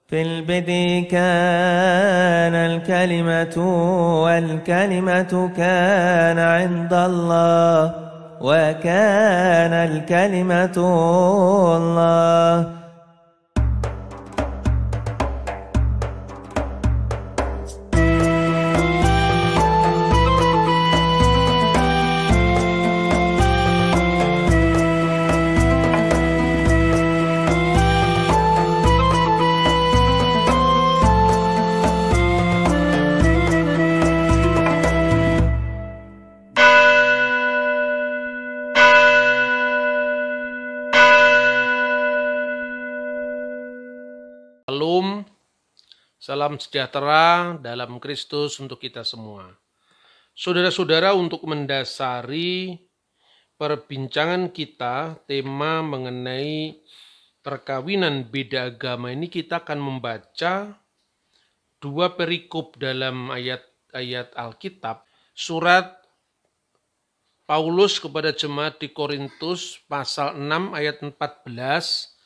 في البدء كان الكلمة والكلمة كان عند الله وكان الكلمة الله. Shalom, salam sejahtera dalam Kristus untuk kita semua. Saudara-saudara, untuk mendasari perbincangan kita, tema mengenai perkawinan beda agama ini, kita akan membaca dua perikop dalam ayat-ayat Alkitab. Surat Paulus kepada jemaat di Korintus pasal 6 ayat 14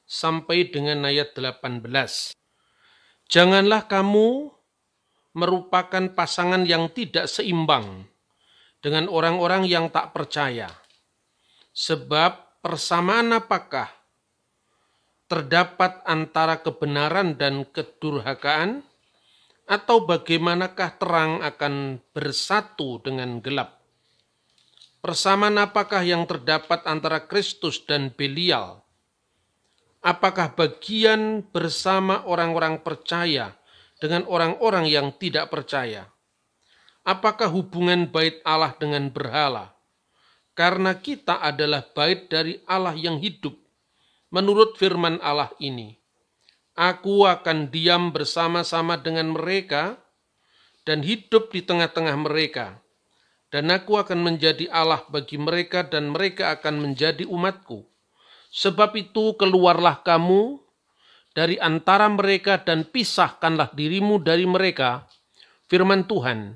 sampai dengan ayat 18. Janganlah kamu merupakan pasangan yang tidak seimbang dengan orang-orang yang tak percaya. Sebab persamaan apakah terdapat antara kebenaran dan kedurhakaan? Atau bagaimanakah terang akan bersatu dengan gelap? Persamaan apakah yang terdapat antara Kristus dan Belial? Apakah bagian bersama orang-orang percaya dengan orang-orang yang tidak percaya? Apakah hubungan bait Allah dengan berhala? Karena kita adalah bait dari Allah yang hidup. Menurut firman Allah ini, aku akan diam bersama-sama dengan mereka dan hidup di tengah-tengah mereka. Dan aku akan menjadi Allah bagi mereka dan mereka akan menjadi umatku. Sebab itu keluarlah kamu dari antara mereka dan pisahkanlah dirimu dari mereka, firman Tuhan,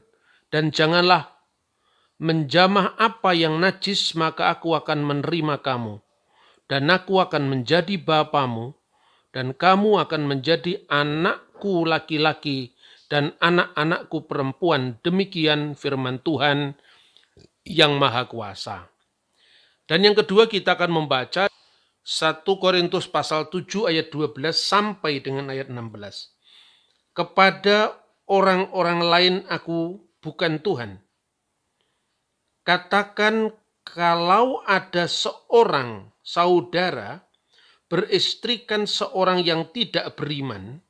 dan janganlah menjamah apa yang najis, maka aku akan menerima kamu, dan aku akan menjadi bapamu, dan kamu akan menjadi anakku laki-laki dan anak-anakku perempuan. Demikian firman Tuhan yang Maha Kuasa. Dan yang kedua kita akan membaca 1 Korintus pasal 7 ayat 12 sampai dengan ayat 16. Kepada orang-orang lain aku bukan Tuhan. Katakan kalau ada seorang saudara beristrikan seorang yang tidak beriman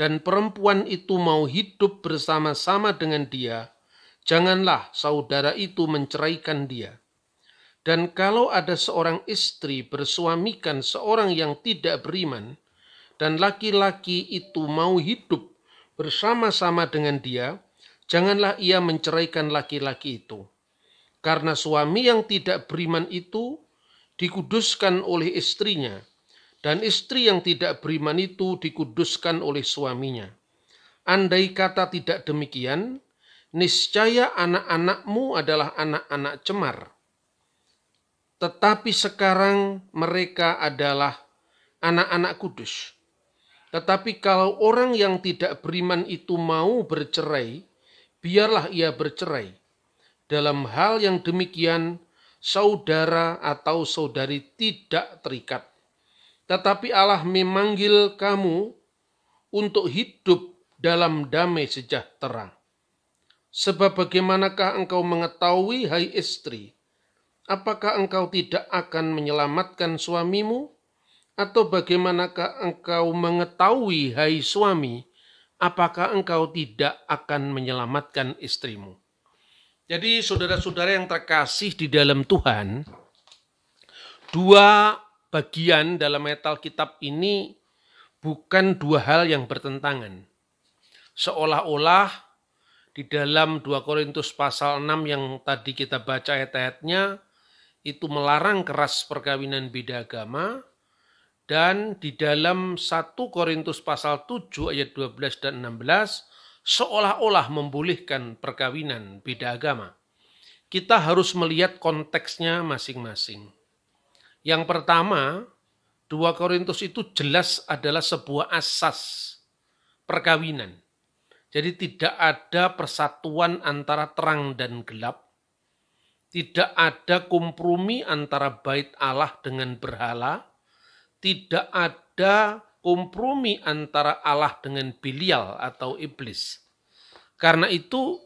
dan perempuan itu mau hidup bersama-sama dengan dia, janganlah saudara itu menceraikan dia. Dan kalau ada seorang istri bersuamikan seorang yang tidak beriman, dan laki-laki itu mau hidup bersama-sama dengan dia, janganlah ia menceraikan laki-laki itu. Karena suami yang tidak beriman itu dikuduskan oleh istrinya, dan istri yang tidak beriman itu dikuduskan oleh suaminya. Andai kata tidak demikian, niscaya anak-anakmu adalah anak-anak cemar. Tetapi sekarang mereka adalah anak-anak kudus. Tetapi kalau orang yang tidak beriman itu mau bercerai, biarlah ia bercerai. Dalam hal yang demikian, saudara atau saudari tidak terikat. Tetapi Allah memanggil kamu untuk hidup dalam damai sejahtera. Sebab bagaimanakah engkau mengetahui, hai istri, apakah engkau tidak akan menyelamatkan suamimu? Atau bagaimanakah engkau mengetahui, hai suami, apakah engkau tidak akan menyelamatkan istrimu? Jadi saudara-saudara yang terkasih di dalam Tuhan, dua bagian dalam ayat Alkitab ini bukan dua hal yang bertentangan. Seolah-olah di dalam 2 Korintus pasal 6 yang tadi kita baca ayat-ayatnya, itu melarang keras perkawinan beda agama, dan di dalam 1 Korintus pasal 7 ayat 12 dan 16 seolah-olah membolehkan perkawinan beda agama. Kita harus melihat konteksnya masing-masing. Yang pertama, 2 Korintus itu jelas adalah sebuah asas perkawinan. Jadi tidak ada persatuan antara terang dan gelap. Tidak ada kompromi antara bait Allah dengan berhala. Tidak ada kompromi antara Allah dengan Belial atau iblis. Karena itu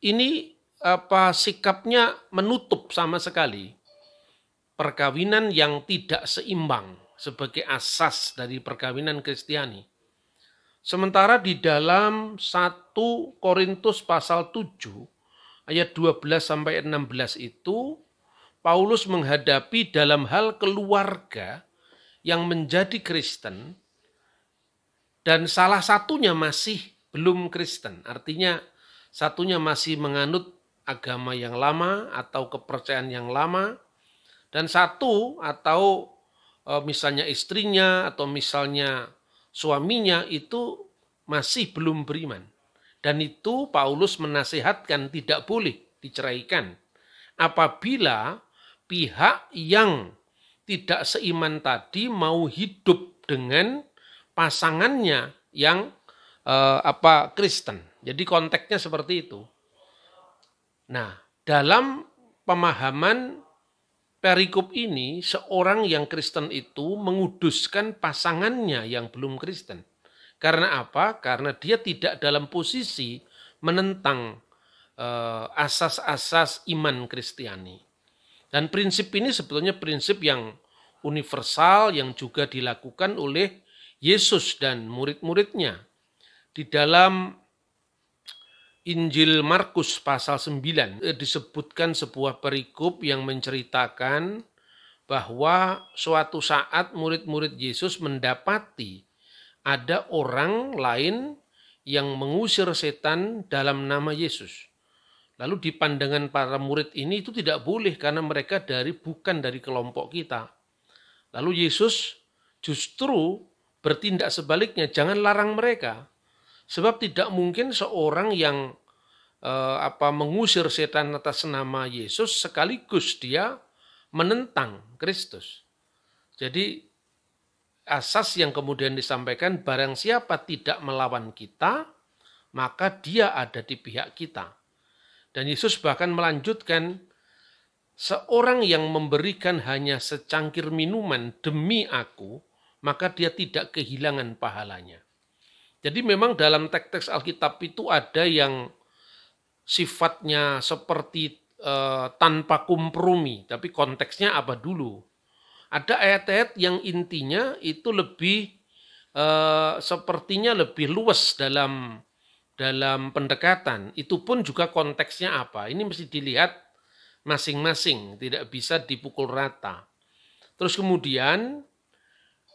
ini sikapnya menutup sama sekali perkawinan yang tidak seimbang sebagai asas dari perkawinan Kristiani. Sementara di dalam 1 Korintus pasal 7 ayat 12 sampai 16 itu Paulus menghadapi dalam hal keluarga yang menjadi Kristen dan salah satunya masih belum Kristen. Artinya satunya masih menganut agama yang lama atau kepercayaan yang lama, dan satu atau misalnya istrinya atau misalnya suaminya itu masih belum beriman. Dan itu Paulus menasihatkan tidak boleh diceraikan. Apabila pihak yang tidak seiman tadi mau hidup dengan pasangannya yang Kristen. Jadi konteksnya seperti itu. Nah, dalam pemahaman perikop ini, seorang yang Kristen itu menguduskan pasangannya yang belum Kristen. Karena apa? Karena dia tidak dalam posisi menentang asas-asas iman Kristiani. Dan prinsip ini sebetulnya prinsip yang universal yang juga dilakukan oleh Yesus dan murid-muridnya. Di dalam Injil Markus pasal 9 disebutkan sebuah perikop yang menceritakan bahwa suatu saat murid-murid Yesus mendapati ada orang lain yang mengusir setan dalam nama Yesus. Lalu di pandangan para murid ini itu tidak boleh karena mereka bukan dari kelompok kita. Lalu Yesus justru bertindak sebaliknya, jangan larang mereka. Sebab tidak mungkin seorang yang mengusir setan atas nama Yesus sekaligus dia menentang Kristus. Jadi asas yang kemudian disampaikan, barang siapa tidak melawan kita, maka dia ada di pihak kita. Dan Yesus bahkan melanjutkan, seorang yang memberikan hanya secangkir minuman demi aku, maka dia tidak kehilangan pahalanya. Jadi memang dalam teks-teks Alkitab itu ada yang sifatnya seperti tanpa kompromi, tapi konteksnya apa dulu? Ada ayat-ayat yang intinya itu lebih sepertinya lebih luas dalam pendekatan. Itu pun juga konteksnya apa? Ini mesti dilihat masing-masing, tidak bisa dipukul rata. Terus kemudian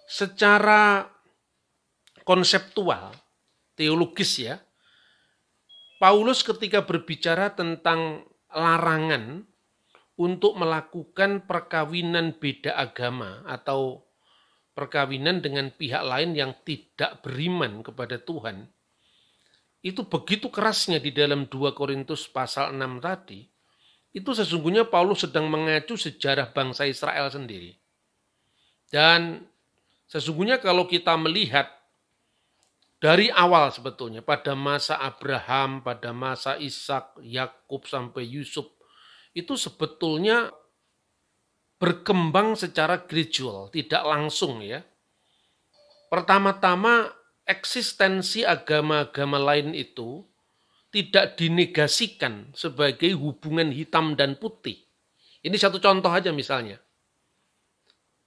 secara konseptual, teologis ya, Paulus ketika berbicara tentang larangan untuk melakukan perkawinan beda agama atau perkawinan dengan pihak lain yang tidak beriman kepada Tuhan, itu begitu kerasnya di dalam 2 Korintus pasal 6 tadi, itu sesungguhnya Paulus sedang mengacu sejarah bangsa Israel sendiri. Dan sesungguhnya kalau kita melihat dari awal sebetulnya, pada masa Abraham, pada masa Ishak, Yakub sampai Yusuf, itu sebetulnya berkembang secara gradual, tidak langsung ya. Pertama-tama eksistensi agama-agama lain itu tidak dinegasikan sebagai hubungan hitam dan putih. Ini satu contoh aja misalnya.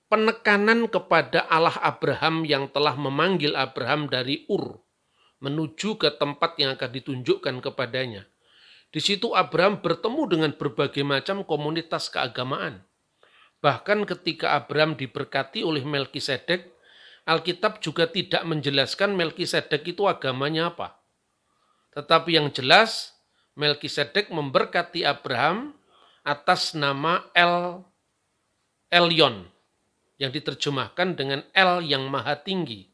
Penekanan kepada Allah Abraham yang telah memanggil Abraham dari Ur menuju ke tempat yang akan ditunjukkan kepadanya. Di situ Abraham bertemu dengan berbagai macam komunitas keagamaan. Bahkan ketika Abraham diberkati oleh Melkisedek, Alkitab juga tidak menjelaskan Melkisedek itu agamanya apa. Tetapi yang jelas, Melkisedek memberkati Abraham atas nama Elyon, yang diterjemahkan dengan El yang Maha Tinggi,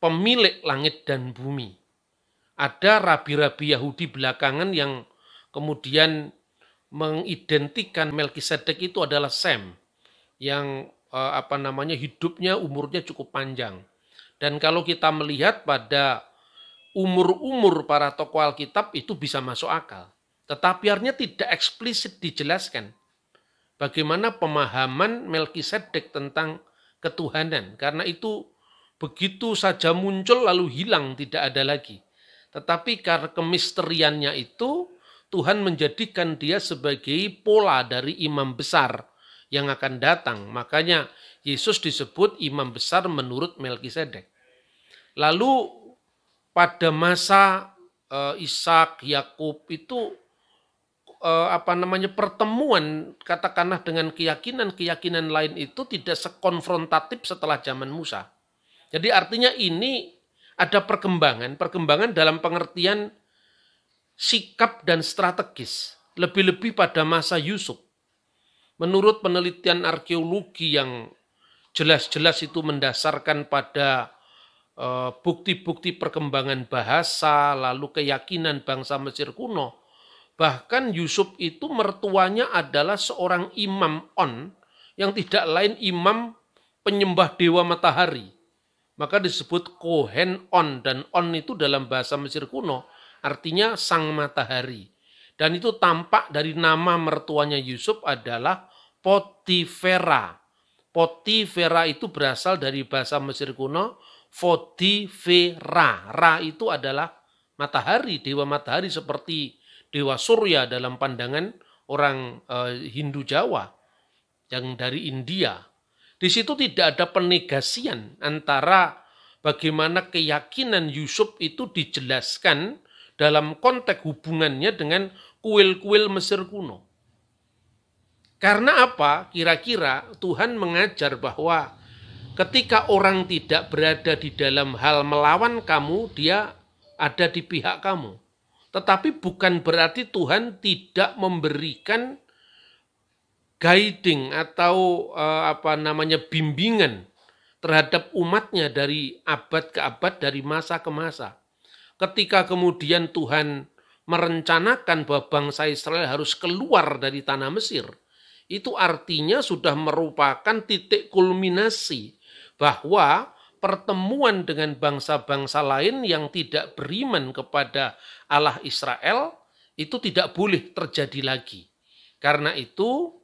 pemilik langit dan bumi. Ada rabi-rabi Yahudi belakangan yang kemudian mengidentikan Melkisedek itu adalah Sem, yang hidupnya, umurnya cukup panjang. Dan kalau kita melihat pada umur-umur para tokoh Alkitab itu bisa masuk akal. Tetapi artinya tidak eksplisit dijelaskan bagaimana pemahaman Melkisedek tentang ketuhanan. Karena itu begitu saja muncul lalu hilang, tidak ada lagi. Tetapi karena kemisteriannya itu, Tuhan menjadikan dia sebagai pola dari imam besar yang akan datang. Makanya Yesus disebut imam besar menurut Melkisedek. Lalu pada masa Ishak, Yakub itu pertemuan katakanlah dengan keyakinan-keyakinan lain itu tidak sekonfrontatif setelah zaman Musa. Jadi artinya ini ada perkembangan dalam pengertian sikap dan strategis, lebih-lebih pada masa Yusuf. Menurut penelitian arkeologi yang jelas-jelas itu mendasarkan pada bukti-bukti perkembangan bahasa, lalu keyakinan bangsa Mesir kuno, bahkan Yusuf itu mertuanya adalah seorang imam On, yang tidak lain imam penyembah dewa matahari. Maka disebut Kohen On, dan On itu dalam bahasa Mesir kuno artinya sang matahari. Dan itu tampak dari nama mertuanya Yusuf adalah Potifera. Potifera itu berasal dari bahasa Mesir kuno, Potifera. Ra itu adalah matahari, dewa matahari seperti dewa Surya dalam pandangan orang Hindu Jawa yang dari India. Di situ tidak ada penegasian antara bagaimana keyakinan Yusuf itu dijelaskan dalam konteks hubungannya dengan kuil-kuil Mesir kuno. Karena apa? Kira-kira Tuhan mengajar bahwa ketika orang tidak berada di dalam hal melawan kamu, dia ada di pihak kamu. Tetapi bukan berarti Tuhan tidak memberikan guiding atau bimbingan terhadap umatnya dari abad ke abad, dari masa ke masa. Ketika kemudian Tuhan merencanakan bahwa bangsa Israel harus keluar dari tanah Mesir, itu artinya sudah merupakan titik kulminasi bahwa pertemuan dengan bangsa-bangsa lain yang tidak beriman kepada Allah Israel itu tidak boleh terjadi lagi. Karena itu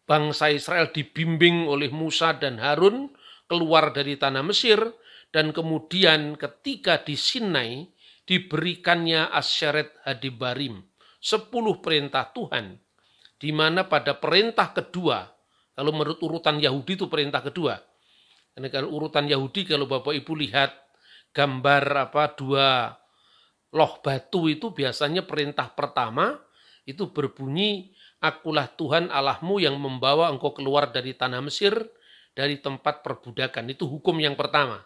bangsa Israel dibimbing oleh Musa dan Harun keluar dari tanah Mesir, dan kemudian ketika di Sinai diberikannya Asyeret Hadibarim, 10 perintah Tuhan, di mana pada perintah kedua, kalau menurut urutan Yahudi itu perintah kedua. Karena kalau urutan Yahudi, kalau Bapak Ibu lihat gambar dua loh batu itu biasanya perintah pertama itu berbunyi, akulah Tuhan Allahmu yang membawa engkau keluar dari tanah Mesir, dari tempat perbudakan. Itu hukum yang pertama.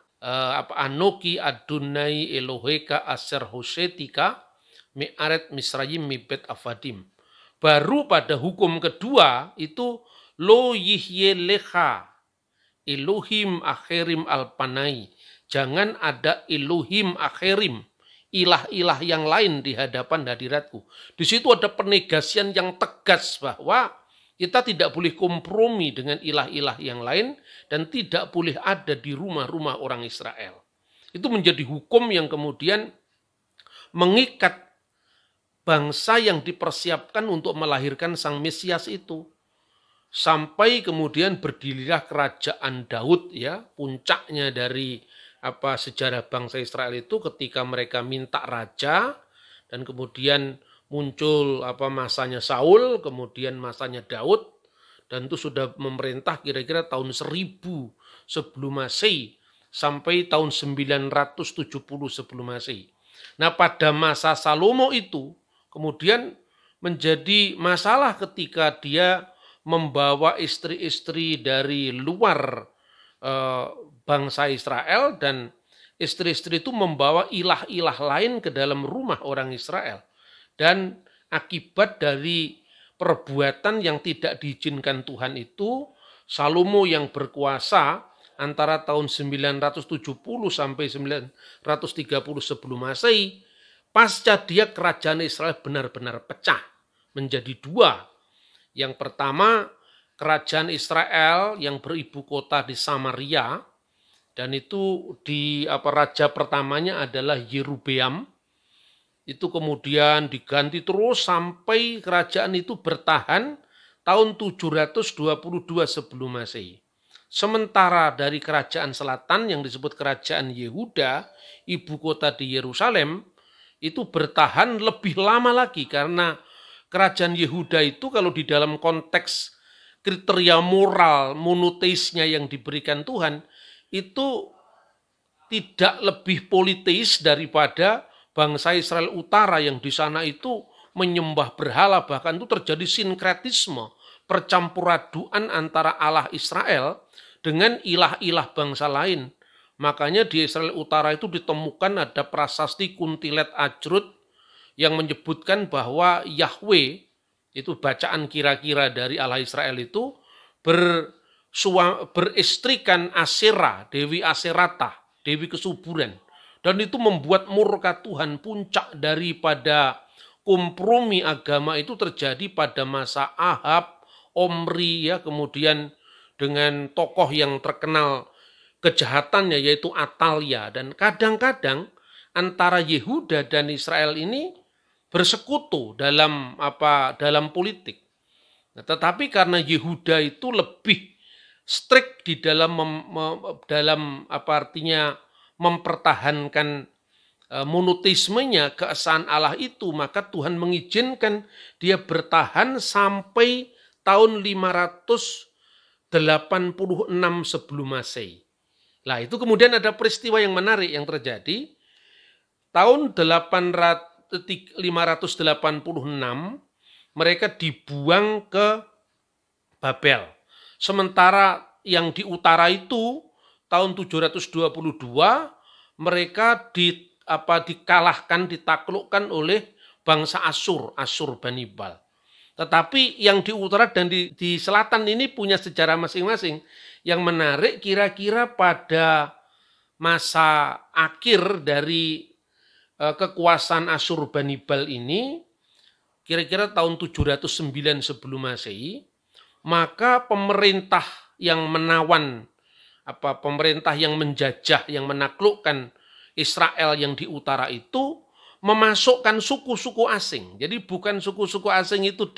Anoki Adonai Eloheka Aser Hosetika Me'aret Misrayim Mibet Avadim. Baru pada hukum kedua itu Lo Yihye Lecha Elohim Akhirim Alpanai. Jangan ada Elohim Akhirim, ilah-ilah yang lain di hadapan hadiratku. Di situ ada penegasian yang tegas bahwa kita tidak boleh kompromi dengan ilah-ilah yang lain dan tidak boleh ada di rumah-rumah orang Israel. Itu menjadi hukum yang kemudian mengikat bangsa yang dipersiapkan untuk melahirkan sang Mesias itu. Sampai kemudian berdirilah kerajaan Daud, ya, puncaknya dari sejarah bangsa Israel itu ketika mereka minta raja, dan kemudian muncul masanya Saul, kemudian masanya Daud, dan itu sudah memerintah kira-kira tahun 1000 sebelum Masehi sampai tahun 970 sebelum Masehi. Nah, pada masa Salomo itu kemudian menjadi masalah ketika dia membawa istri-istri dari luar bangsa Israel, dan istri-istri itu membawa ilah-ilah lain ke dalam rumah orang Israel. Dan akibat dari perbuatan yang tidak diizinkan Tuhan itu, Salomo yang berkuasa antara tahun 970 sampai 930 sebelum Masehi, pasca dia kerajaan Israel benar-benar pecah menjadi dua. Yang pertama kerajaan Israel yang beribu kota di Samaria, dan itu raja pertamanya adalah Yerobeam. Itu kemudian diganti terus sampai kerajaan itu bertahan tahun 722 sebelum Masehi. Sementara dari kerajaan selatan yang disebut kerajaan Yehuda, ibu kota di Yerusalem, itu bertahan lebih lama lagi karena kerajaan Yehuda itu kalau di dalam konteks kriteria moral monoteisnya yang diberikan Tuhan, itu tidak lebih politeis daripada bangsa Israel Utara yang di sana itu menyembah berhala, bahkan itu terjadi sinkretisme, percampuraduan antara Allah Israel dengan ilah-ilah bangsa lain. Makanya di Israel Utara itu ditemukan ada prasasti Kuntilet Ajrut yang menyebutkan bahwa Yahweh, itu bacaan kira-kira dari Allah Israel itu, beristrikan Asera, Dewi Aserata, Dewi kesuburan. Dan itu membuat murka Tuhan. Puncak daripada kompromi agama itu terjadi pada masa Ahab, Omri, ya, kemudian dengan tokoh yang terkenal kejahatannya yaitu Atalia. Dan kadang-kadang antara Yehuda dan Israel ini bersekutu dalam politik. Nah, tetapi karena Yehuda itu lebih strict di dalam mempertahankan monoteismenya, keesaan Allah itu, maka Tuhan mengizinkan dia bertahan sampai tahun 586 sebelum Masehi. Nah, itu kemudian ada peristiwa yang menarik yang terjadi. Tahun 586 mereka dibuang ke Babel. Sementara yang di utara itu tahun 722 mereka dikalahkan, ditaklukkan oleh bangsa Asyur Banibal. Tetapi yang di utara dan di selatan ini punya sejarah masing-masing. Yang menarik kira-kira pada masa akhir dari kekuasaan Asyurbanipal ini, kira-kira tahun 709 sebelum Masehi, maka pemerintah yang menawan, pemerintah yang menjajah, yang menaklukkan Israel yang di utara itu memasukkan suku-suku asing. Jadi bukan suku-suku asing itu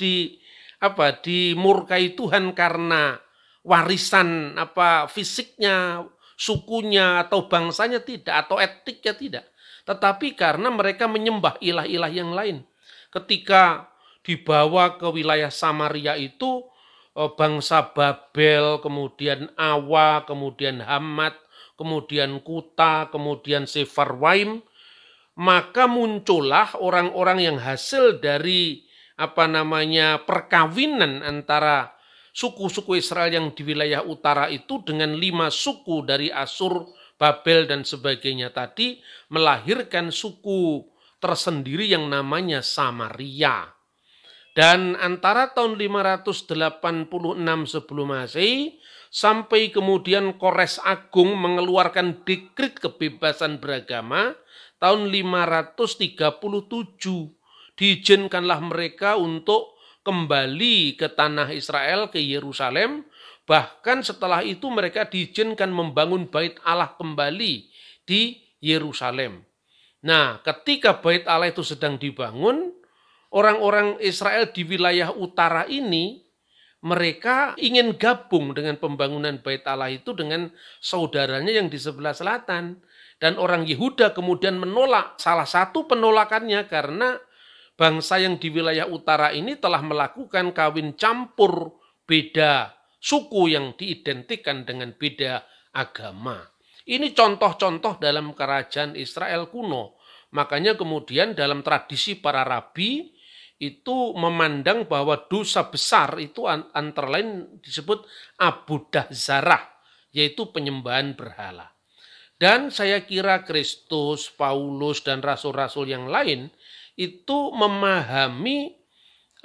dimurkai Tuhan karena warisan fisiknya, sukunya atau bangsanya tidak, atau etniknya tidak. Tetapi karena mereka menyembah ilah-ilah yang lain. Ketika dibawa ke wilayah Samaria itu bangsa Babel, kemudian Awa, kemudian Hamat, kemudian Kuta, kemudian Sefarwaim, maka muncullah orang-orang yang hasil dari perkawinan antara suku-suku Israel yang di wilayah utara itu dengan 5 suku dari Asyur, Babel dan sebagainya tadi, melahirkan suku tersendiri yang namanya Samaria. Dan antara tahun 586 sebelum Masehi sampai kemudian Kores Agung mengeluarkan dekret kebebasan beragama tahun 537, diizinkanlah mereka untuk kembali ke tanah Israel, ke Yerusalem. Bahkan setelah itu mereka diizinkan membangun bait Allah kembali di Yerusalem. Nah, ketika bait Allah itu sedang dibangun, orang-orang Israel di wilayah utara ini, mereka ingin gabung dengan pembangunan bait Allah itu dengan saudaranya yang di sebelah selatan. Dan orang Yehuda kemudian menolak. Salah satu penolakannya karena bangsa yang di wilayah utara ini telah melakukan kawin campur beda suku yang diidentikan dengan beda agama. Ini contoh-contoh dalam kerajaan Israel kuno. Makanya kemudian dalam tradisi para rabi itu memandang bahwa dosa besar itu antara lain disebut abudah zarah, yaitu penyembahan berhala. Dan saya kira Kristus, Paulus, dan rasul-rasul yang lain itu memahami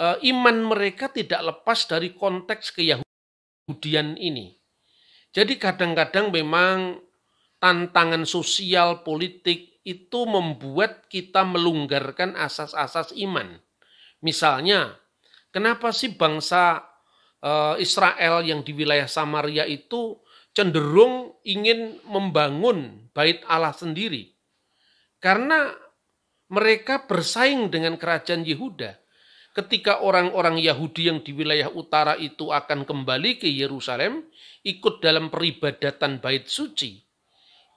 iman mereka tidak lepas dari konteks keyahudian ini. Jadi kadang-kadang memang tantangan sosial politik itu membuat kita melonggarkan asas-asas iman. Misalnya, kenapa sih bangsa Israel yang di wilayah Samaria itu cenderung ingin membangun bait Allah sendiri. Karena mereka bersaing dengan kerajaan Yehuda. Ketika orang-orang Yahudi yang di wilayah utara itu akan kembali ke Yerusalem, ikut dalam peribadatan bait suci,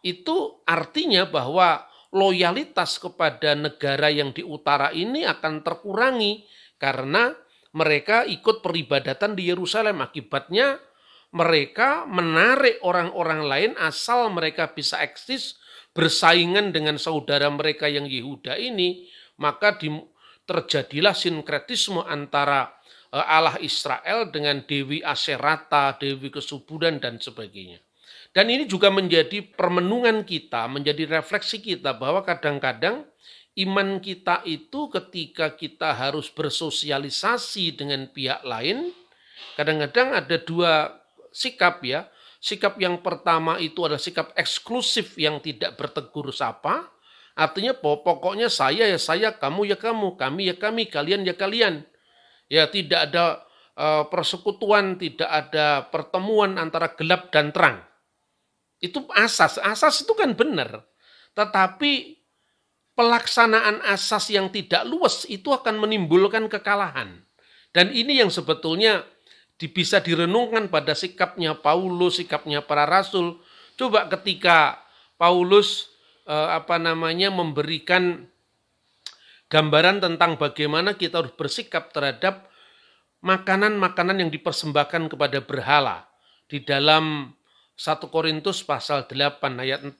itu artinya bahwa loyalitas kepada negara yang di utara ini akan terkurangi karena mereka ikut peribadatan di Yerusalem. Akibatnya mereka menarik orang-orang lain asal mereka bisa eksis bersaingan dengan saudara mereka yang Yehuda ini, maka terjadilah sinkretisme antara Allah Israel dengan Dewi Aserata, Dewi Kesuburan, dan sebagainya. Dan ini juga menjadi permenungan kita, menjadi refleksi kita bahwa kadang-kadang iman kita itu ketika kita harus bersosialisasi dengan pihak lain, kadang-kadang ada dua sikap ya. Sikap yang pertama itu adalah sikap eksklusif yang tidak bertegur sapa. Artinya pokoknya saya ya saya, kamu ya kamu, kami ya kami, kalian ya kalian. Ya tidak ada persekutuan, tidak ada pertemuan antara gelap dan terang. Itu asas itu kan benar. Tetapi pelaksanaan asas yang tidak luas itu akan menimbulkan kekalahan. Dan ini yang sebetulnya bisa direnungkan pada sikapnya Paulus, sikapnya para rasul. Coba ketika Paulus memberikan gambaran tentang bagaimana kita harus bersikap terhadap makanan-makanan yang dipersembahkan kepada berhala di dalam 1 Korintus pasal 8 ayat 4.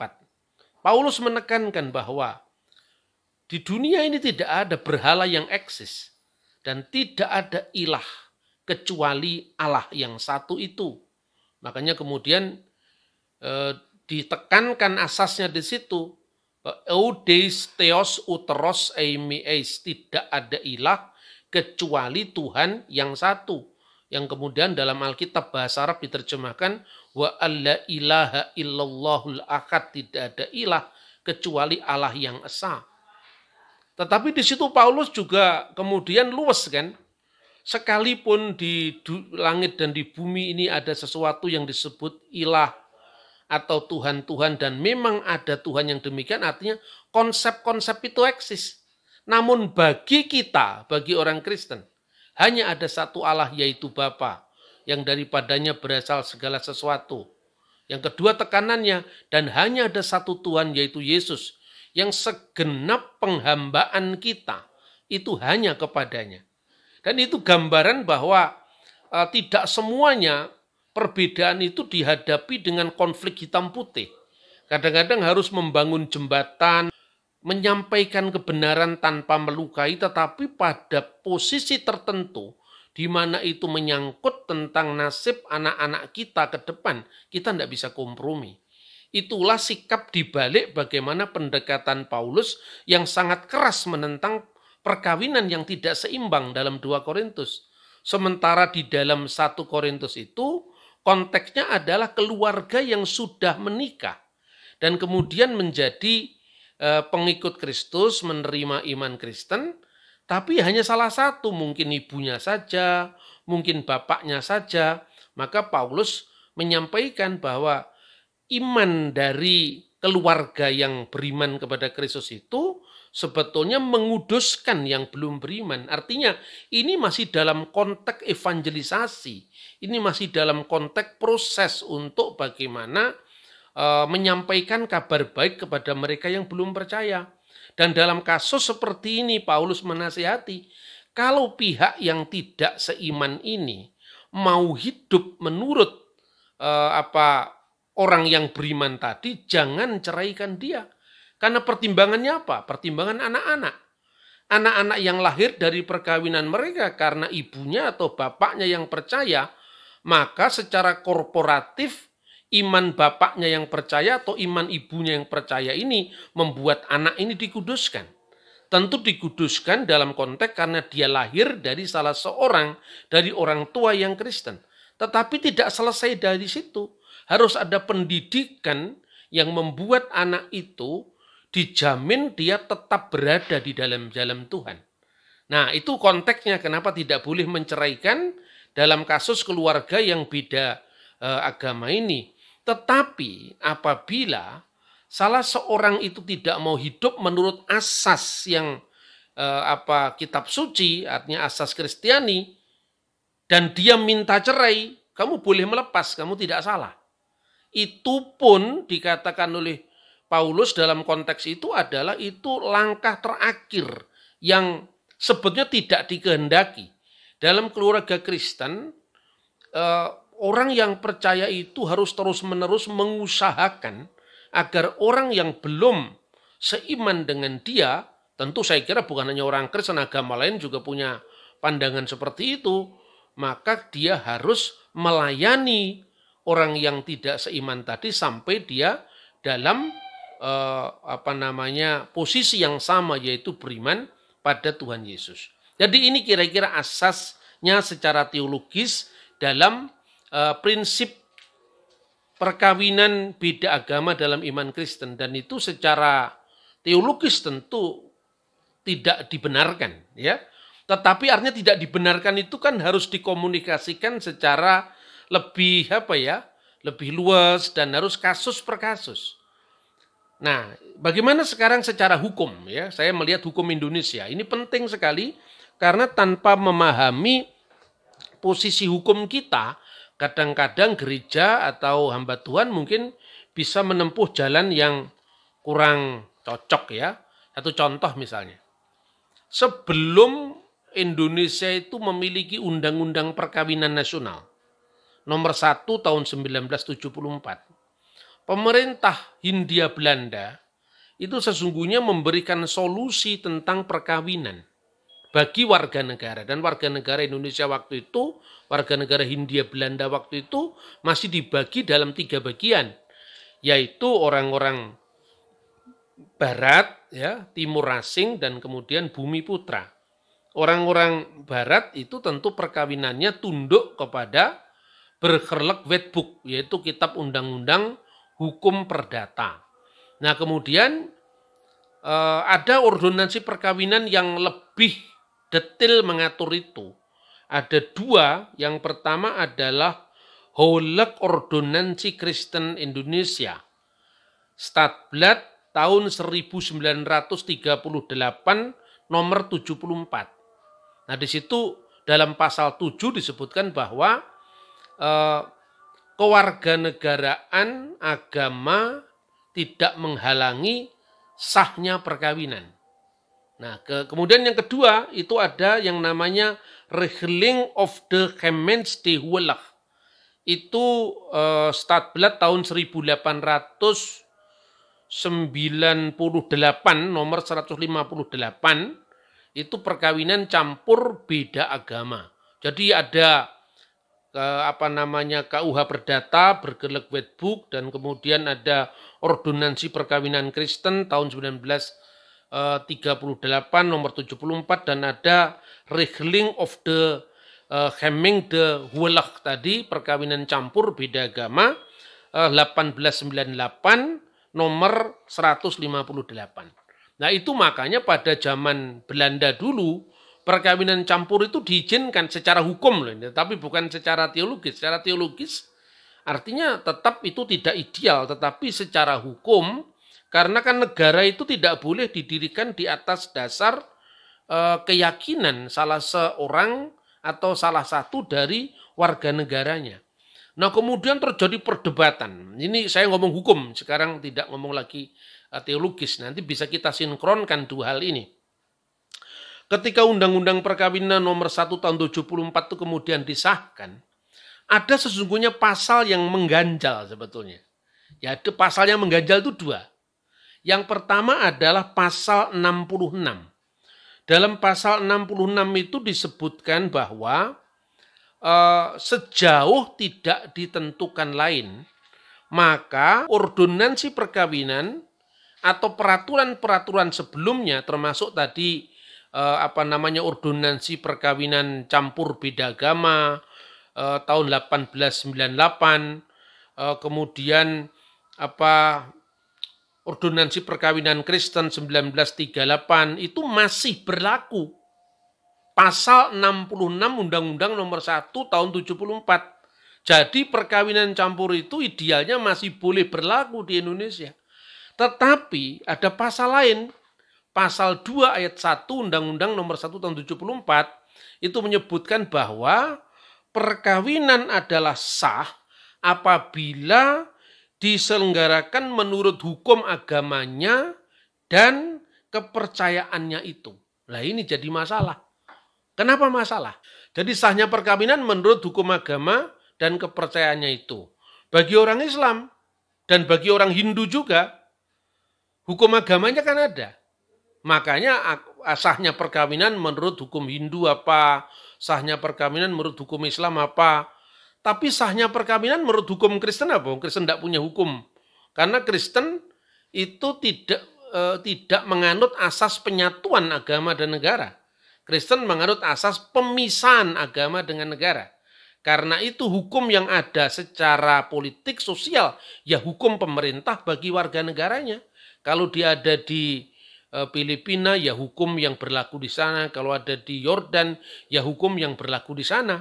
Paulus menekankan bahwa di dunia ini tidak ada berhala yang eksis dan tidak ada ilah kecuali Allah yang satu itu. Makanya kemudian ditekankan asasnya di situ. Eudeis theos uteros eimiis, tidak ada ilah kecuali Tuhan yang satu. Yang kemudian dalam Alkitab bahasa Arab diterjemahkan wa alla ilaha illallahul ahad, tidak ada ilah kecuali Allah yang esa. Tetapi di situ Paulus juga kemudian luas kan. Sekalipun di langit dan di bumi ini ada sesuatu yang disebut ilah atau Tuhan-Tuhan, dan memang ada Tuhan yang demikian, artinya konsep-konsep itu eksis. Namun bagi kita, bagi orang Kristen, hanya ada satu Allah yaitu Bapa, yang daripadanya berasal segala sesuatu. Yang kedua tekanannya, dan hanya ada satu Tuhan yaitu Yesus, yang segenap penghambaan kita itu hanya kepadanya. Dan itu gambaran bahwa tidak semuanya perbedaan itu dihadapi dengan konflik hitam putih. Kadang-kadang harus membangun jembatan, menyampaikan kebenaran tanpa melukai, tetapi pada posisi tertentu, di mana itu menyangkut tentang nasib anak-anak kita ke depan, kita tidak bisa kompromi. Itulah sikap dibalik bagaimana pendekatan Paulus yang sangat keras menentang perkawinan yang tidak seimbang dalam 2 Korintus. Sementara di dalam 1 Korintus itu konteksnya adalah keluarga yang sudah menikah dan kemudian menjadi pengikut Kristus, menerima iman Kristen, tapi hanya salah satu, mungkin ibunya saja, mungkin bapaknya saja. Maka Paulus menyampaikan bahwa iman dari keluarga yang beriman kepada Kristus itu sebetulnya menguduskan yang belum beriman. Artinya ini masih dalam konteks evangelisasi. Ini masih dalam konteks proses untuk bagaimana menyampaikan kabar baik kepada mereka yang belum percaya. Dan dalam kasus seperti ini Paulus menasihati, kalau pihak yang tidak seiman ini mau hidup menurut orang yang beriman tadi, jangan ceraikan dia. Karena pertimbangannya apa? Pertimbangan anak-anak. Anak-anak yang lahir dari perkawinan mereka karena ibunya atau bapaknya yang percaya, maka secara korporatif iman bapaknya yang percaya atau iman ibunya yang percaya ini membuat anak ini dikuduskan. Tentu dikuduskan dalam konteks karena dia lahir dari salah seorang dari orang tua yang Kristen. Tetapi tidak selesai dari situ. Harus ada pendidikan yang membuat anak itu dijamin dia tetap berada di dalam jalan Tuhan. Nah, itu konteksnya kenapa tidak boleh menceraikan dalam kasus keluarga yang beda agama ini. Tetapi apabila salah seorang itu tidak mau hidup menurut asas yang kitab suci, artinya asas Kristiani, dan dia minta cerai, kamu boleh melepas, kamu tidak salah. Itu pun dikatakan oleh Paulus dalam konteks itu adalah itu langkah terakhir yang sebetulnya tidak dikehendaki. Dalam keluarga Kristen, orang yang percaya itu harus terus-menerus mengusahakan agar orang yang belum seiman dengan dia, tentu saya kira bukan hanya orang Kristen, agama lain juga punya pandangan seperti itu, maka dia harus melayani orang yang tidak seiman tadi sampai dia dalam posisi yang sama, yaitu beriman pada Tuhan Yesus. Jadi ini kira-kira asasnya secara teologis dalam prinsip perkawinan beda agama dalam iman Kristen, dan itu secara teologis tentu tidak dibenarkan, ya. Tetapi artinya tidak dibenarkan itu kan harus dikomunikasikan secara lebih lebih luas dan harus kasus per kasus. Nah, bagaimana sekarang secara hukum, ya? Saya melihat hukum Indonesia ini penting sekali karena tanpa memahami posisi hukum kita, kadang-kadang gereja atau hamba Tuhan mungkin bisa menempuh jalan yang kurang cocok, ya. Satu contoh misalnya. Sebelum Indonesia itu memiliki Undang-Undang Perkawinan Nasional nomor 1 tahun 1974. Pemerintah Hindia Belanda itu sesungguhnya memberikan solusi tentang perkawinan bagi warga negara. Dan warga negara Indonesia waktu itu, warga negara Hindia Belanda waktu itu masih dibagi dalam 3 bagian. Yaitu orang-orang Barat, ya, Timur Asing, dan kemudian Bumi Putra. Orang-orang Barat itu tentu perkawinannya tunduk kepada Burgerlijk Wetboek, yaitu kitab undang-undang hukum perdata. Nah, kemudian ada ordonansi perkawinan yang lebih detail mengatur itu. Ada 2, yang pertama adalah Huwelijk Ordonansi Kristen Indonesia, Stadblad tahun 1938 nomor 74. Nah, di situ dalam pasal 7 disebutkan bahwa kewarganegaraan agama tidak menghalangi sahnya perkawinan. Nah, kemudian yang kedua itu ada yang namanya Regeling of the Gemeensdehuwelijk. Itu Stadblad tahun 1898 nomor 158, itu perkawinan campur beda agama. Jadi ada KUH Perdata, Burgerlijk Wetboek, dan kemudian ada Ordonansi Perkawinan Kristen tahun 1938 nomor 74, dan ada Regeling of the Gemeensdehuwelijk tadi, perkawinan campur beda agama 1898 nomor 158. Nah, itu makanya pada zaman Belanda dulu perkawinan campur itu diizinkan secara hukum loh, tapi bukan secara teologis. Secara teologis artinya tetap itu tidak ideal, tetapi secara hukum, karena kan negara itu tidak boleh didirikan di atas dasar keyakinan salah seorang atau salah satu dari warga negaranya. Nah, kemudian terjadi perdebatan. Ini saya ngomong hukum, sekarang tidak ngomong lagi teologis. Nanti bisa kita sinkronkan 2 hal ini. Ketika Undang-Undang Perkawinan nomor 1 tahun 74 itu kemudian disahkan, ada sesungguhnya pasal yang mengganjal sebetulnya. Ya, itu pasal yang mengganjal itu 2. Yang pertama adalah pasal 66. Dalam pasal 66 itu disebutkan bahwa sejauh tidak ditentukan lain, maka ordonansi perkawinan atau peraturan-peraturan sebelumnya, termasuk tadi ordonansi perkawinan campur beda agama tahun 1898, kemudian ordonansi perkawinan Kristen 1938 itu masih berlaku. Pasal 66 Undang-Undang Nomor 1 Tahun 74. Jadi perkawinan campur itu idealnya masih boleh berlaku di Indonesia. Tetapi ada pasal lain, pasal 2 ayat 1 Undang-Undang Nomor 1 Tahun 74 itu menyebutkan bahwa perkawinan adalah sah apabila diselenggarakan menurut hukum agamanya dan kepercayaannya itu. Nah, ini jadi masalah. Kenapa masalah? Jadi sahnya perkawinan menurut hukum agama dan kepercayaannya itu. Bagi orang Islam dan bagi orang Hindu juga, hukum agamanya kan ada. Makanya sahnya perkawinan menurut hukum Hindu apa, sahnya perkawinan menurut hukum Islam apa. Tapi sahnya perkawinan menurut hukum Kristen apa? Kristen tidak punya hukum. Karena Kristen itu tidak menganut asas penyatuan agama dan negara. Kristen menganut asas pemisahan agama dengan negara. Karena itu hukum yang ada secara politik sosial, ya hukum pemerintah bagi warga negaranya. Kalau dia ada di Filipina, ya hukum yang berlaku di sana. Kalau ada di Yordan, ya hukum yang berlaku di sana.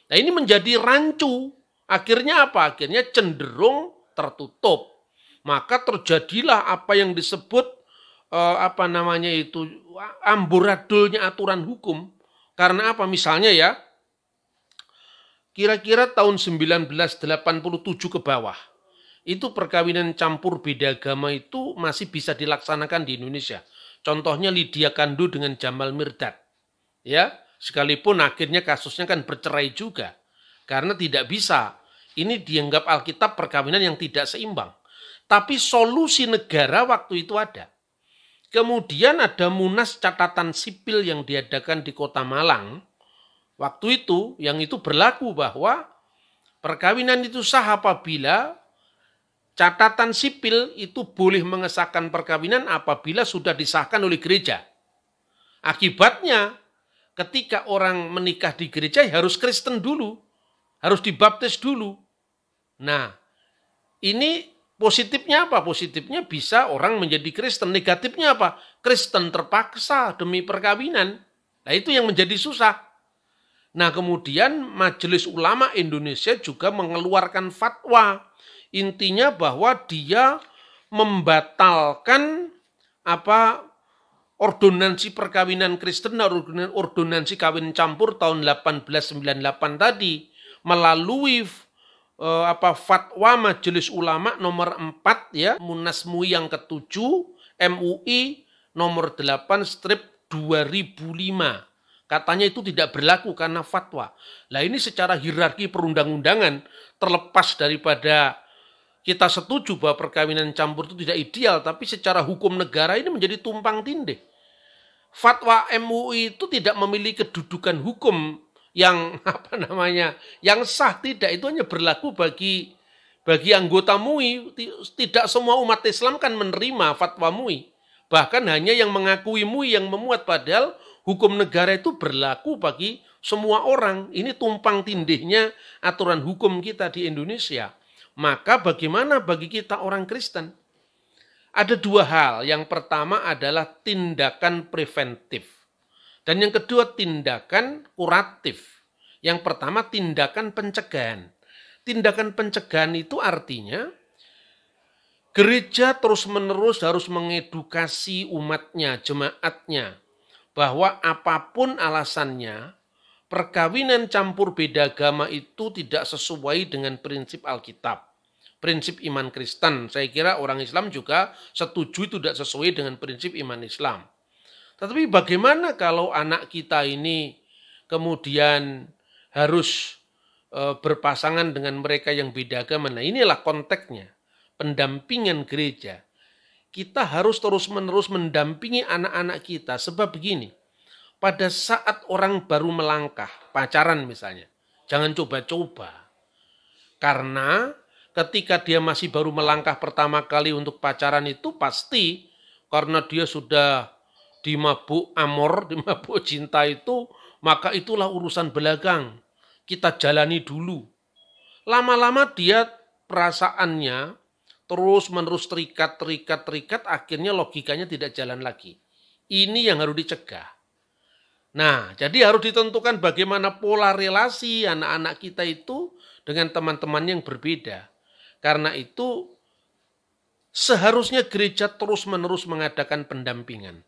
Nah, ini menjadi rancu. Akhirnya apa? Akhirnya cenderung tertutup. Maka terjadilah apa yang disebut amburadulnya aturan hukum. Karena apa? Misalnya ya, kira-kira tahun 1987 ke bawah, itu perkawinan campur beda agama itu masih bisa dilaksanakan di Indonesia. Contohnya Lydia Kandu dengan Jamal Mirdad. Ya, sekalipun akhirnya kasusnya kan bercerai juga. Karena tidak bisa. Ini dianggap Alkitab perkawinan yang tidak seimbang. Tapi solusi negara waktu itu ada. Kemudian ada Munas Catatan Sipil yang diadakan di Kota Malang. Waktu itu, yang itu berlaku bahwa perkawinan itu sah apabila catatan sipil itu boleh mengesahkan perkawinan apabila sudah disahkan oleh gereja. Akibatnya, ketika orang menikah di gereja harus Kristen dulu, harus dibaptis dulu. Nah, ini positifnya apa? Positifnya bisa orang menjadi Kristen. Negatifnya apa? Kristen terpaksa demi perkawinan. Nah, itu yang menjadi susah. Nah, kemudian Majelis Ulama Indonesia juga mengeluarkan fatwa. Intinya bahwa dia membatalkan ordonansi perkawinan Kristen dan ordonansi kawin campur tahun 1898 tadi melalui fatwa Majelis Ulama nomor 4 ya, Munas MUI yang ke-7 MUI nomor 8/2005. Katanya itu tidak berlaku karena fatwa. Nah, ini secara hierarki perundang-undangan, terlepas daripada kita setuju bahwa perkawinan campur itu tidak ideal, tapi secara hukum negara ini menjadi tumpang tindih. Fatwa MUI itu tidak memiliki kedudukan hukum yang yang sah, tidak. Itu hanya berlaku bagi anggota MUI. Tidak semua umat Islam kan menerima fatwa MUI. Bahkan hanya yang mengakui MUI yang memuat, padahal hukum negara itu berlaku bagi semua orang. Ini tumpang tindihnya aturan hukum kita di Indonesia. Maka bagaimana bagi kita orang Kristen? Ada dua hal. Yang pertama adalah tindakan preventif. Dan yang kedua tindakan kuratif. Yang pertama tindakan pencegahan. Tindakan pencegahan itu artinya gereja terus-menerus harus mengedukasi umatnya, jemaatnya, bahwa apapun alasannya, perkawinan campur beda agama itu tidak sesuai dengan prinsip Alkitab. Prinsip iman Kristen, saya kira orang Islam juga setuju itu tidak sesuai dengan prinsip iman Islam. Tetapi bagaimana kalau anak kita ini kemudian harus berpasangan dengan mereka yang beda agama? Nah, inilah konteksnya, pendampingan gereja. Kita harus terus-menerus mendampingi anak-anak kita. Sebab begini, pada saat orang baru melangkah, pacaran misalnya, jangan coba-coba. Karena ketika dia masih baru melangkah pertama kali untuk pacaran itu pasti karena dia sudah dimabuk amor, dimabuk cinta itu, maka itulah urusan belakang. Kita jalani dulu. Lama-lama dia perasaannya terus-menerus terikat, akhirnya logikanya tidak jalan lagi. Ini yang harus dicegah. Nah, jadi harus ditentukan bagaimana pola relasi anak-anak kita itu dengan teman-teman yang berbeda. Karena itu seharusnya gereja terus-menerus mengadakan pendampingan.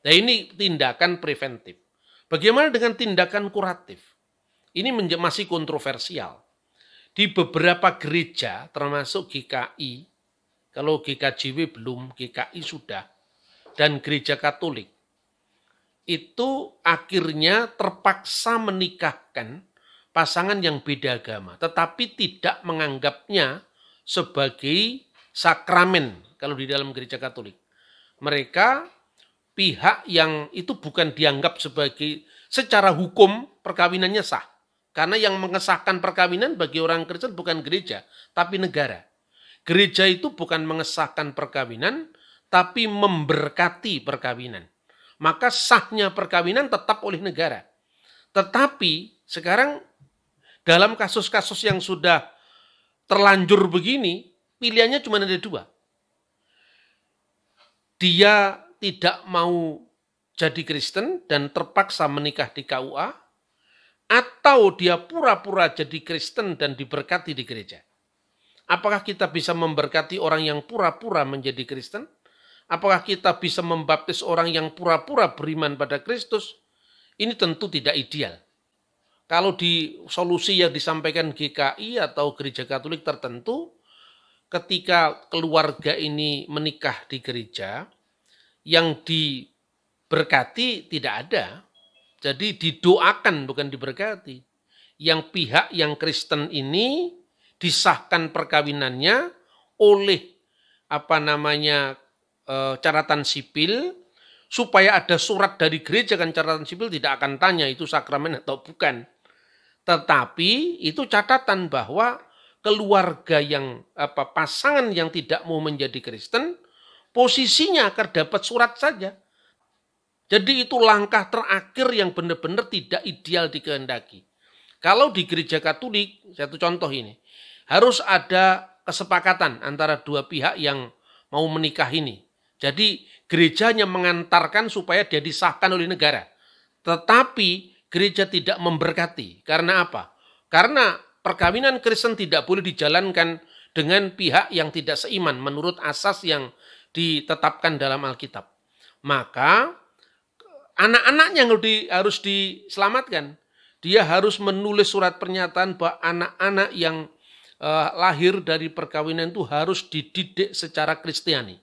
Nah, ini tindakan preventif. Bagaimana dengan tindakan kuratif? Ini masih kontroversial. Di beberapa gereja, termasuk GKI, kalau GKJW belum, GKI sudah, dan gereja Katolik, itu akhirnya terpaksa menikahkan pasangan yang beda agama, tetapi tidak menganggapnya sebagai sakramen kalau di dalam gereja Katolik. Mereka pihak yang itu bukan dianggap sebagai secara hukum perkawinannya sah. Karena yang mengesahkan perkawinan bagi orang Kristen bukan gereja, tapi negara. Gereja itu bukan mengesahkan perkawinan, tapi memberkati perkawinan. Maka sahnya perkawinan tetap oleh negara. Tetapi sekarang dalam kasus-kasus yang sudah terlanjur begini, pilihannya cuma ada dua. Dia tidak mau jadi Kristen dan terpaksa menikah di KUA, atau dia pura-pura jadi Kristen dan diberkati di gereja. Apakah kita bisa memberkati orang yang pura-pura menjadi Kristen? Apakah kita bisa membaptis orang yang pura-pura beriman pada Kristus? Ini tentu tidak ideal. Kalau di solusi yang disampaikan GKI atau gereja Katolik tertentu, ketika keluarga ini menikah di gereja, yang diberkati tidak ada. Jadi didoakan bukan diberkati. Yang pihak yang Kristen ini disahkan perkawinannya oleh catatan sipil, supaya ada surat dari gereja, kan catatan sipil tidak akan tanya itu sakramen atau bukan. Tetapi itu catatan bahwa keluarga yang pasangan yang tidak mau menjadi Kristen, posisinya akan dapat surat saja. Jadi itu langkah terakhir yang benar-benar tidak ideal dikehendaki. Kalau di gereja Katolik, satu contoh ini, harus ada kesepakatan antara dua pihak yang mau menikah ini. Jadi gerejanya mengantarkan supaya dia disahkan oleh negara. Tetapi gereja tidak memberkati. Karena apa? Karena perkawinan Kristen tidak boleh dijalankan dengan pihak yang tidak seiman menurut asas yang ditetapkan dalam Alkitab. Maka anak-anaknya harus diselamatkan. Dia harus menulis surat pernyataan bahwa anak-anak yang lahir dari perkawinan itu harus dididik secara Kristiani.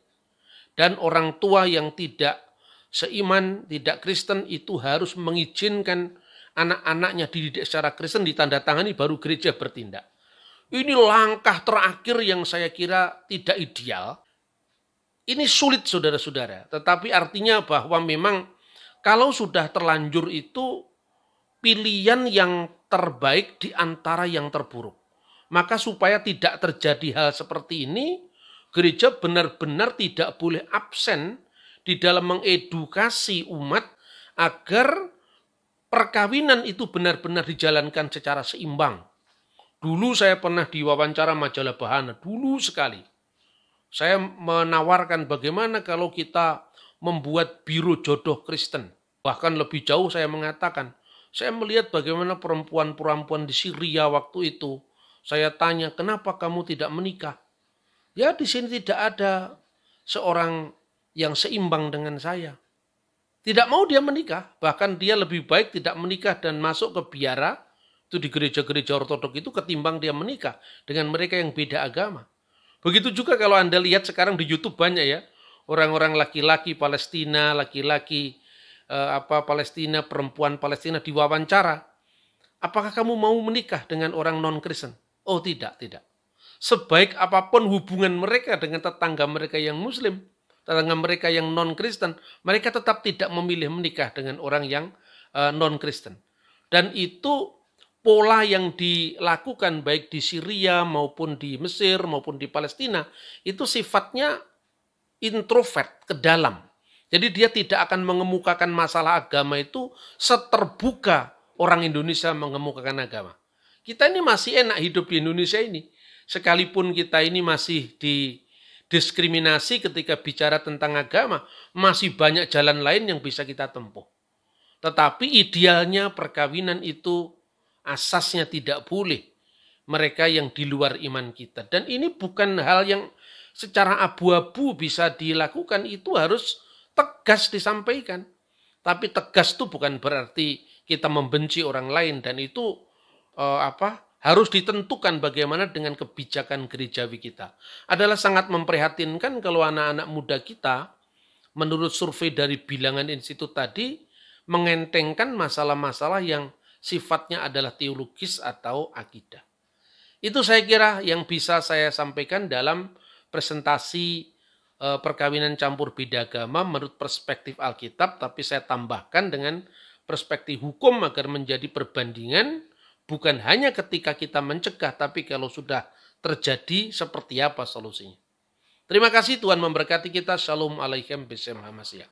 Dan orang tua yang tidak seiman, tidak Kristen itu harus mengizinkan anak-anaknya dididik secara Kristen, ditandatangani, baru gereja bertindak. Ini langkah terakhir yang saya kira tidak ideal. Ini sulit saudara-saudara, tetapi artinya bahwa memang kalau sudah terlanjur itu pilihan yang terbaik di antara yang terburuk. Maka supaya tidak terjadi hal seperti ini, gereja benar-benar tidak boleh absen di dalam mengedukasi umat agar perkawinan itu benar-benar dijalankan secara seimbang. Dulu saya pernah diwawancara majalah Bahana, dulu sekali. Saya menawarkan bagaimana kalau kita membuat biro jodoh Kristen. Bahkan lebih jauh saya mengatakan, saya melihat bagaimana perempuan-perempuan di Syria waktu itu. Saya tanya, kenapa kamu tidak menikah? Ya di sini tidak ada seorang yang seimbang dengan saya. Tidak mau dia menikah, bahkan dia lebih baik tidak menikah dan masuk ke biara, itu di gereja-gereja ortodok itu ketimbang dia menikah dengan mereka yang beda agama. Begitu juga kalau Anda lihat sekarang di YouTube banyak ya, orang-orang laki-laki Palestina, laki-laki Palestina, perempuan Palestina diwawancara. Apakah kamu mau menikah dengan orang non-Kristen? Oh tidak. Sebaik apapun hubungan mereka dengan tetangga mereka yang Muslim, tetangga mereka yang non-Kristen, mereka tetap tidak memilih menikah dengan orang yang non-Kristen. Dan itu pola yang dilakukan baik di Syria maupun di Mesir maupun di Palestina, itu sifatnya introvert, ke dalam. Jadi dia tidak akan mengemukakan masalah agama itu seterbuka orang Indonesia mengemukakan agama. Kita ini masih enak hidup di Indonesia ini. Sekalipun kita ini masih didiskriminasi ketika bicara tentang agama, masih banyak jalan lain yang bisa kita tempuh. Tetapi idealnya perkawinan itu asasnya tidak boleh mereka yang di luar iman kita. Dan ini bukan hal yang secara abu-abu bisa dilakukan, itu harus tegas disampaikan. Tapi tegas itu bukan berarti kita membenci orang lain, dan itu harus ditentukan bagaimana dengan kebijakan gerejawi kita. Adalah sangat memprihatinkan kalau anak-anak muda kita, menurut survei dari Bilangan Institut tadi, mengentengkan masalah-masalah yang sifatnya adalah teologis atau akidah. Itu saya kira yang bisa saya sampaikan dalam presentasi perkawinan campur beda agama menurut perspektif Alkitab, tapi saya tambahkan dengan perspektif hukum agar menjadi perbandingan, bukan hanya ketika kita mencegah, tapi kalau sudah terjadi seperti apa solusinya. Terima kasih, Tuhan memberkati kita. Shalom alaikum bisem hamasya.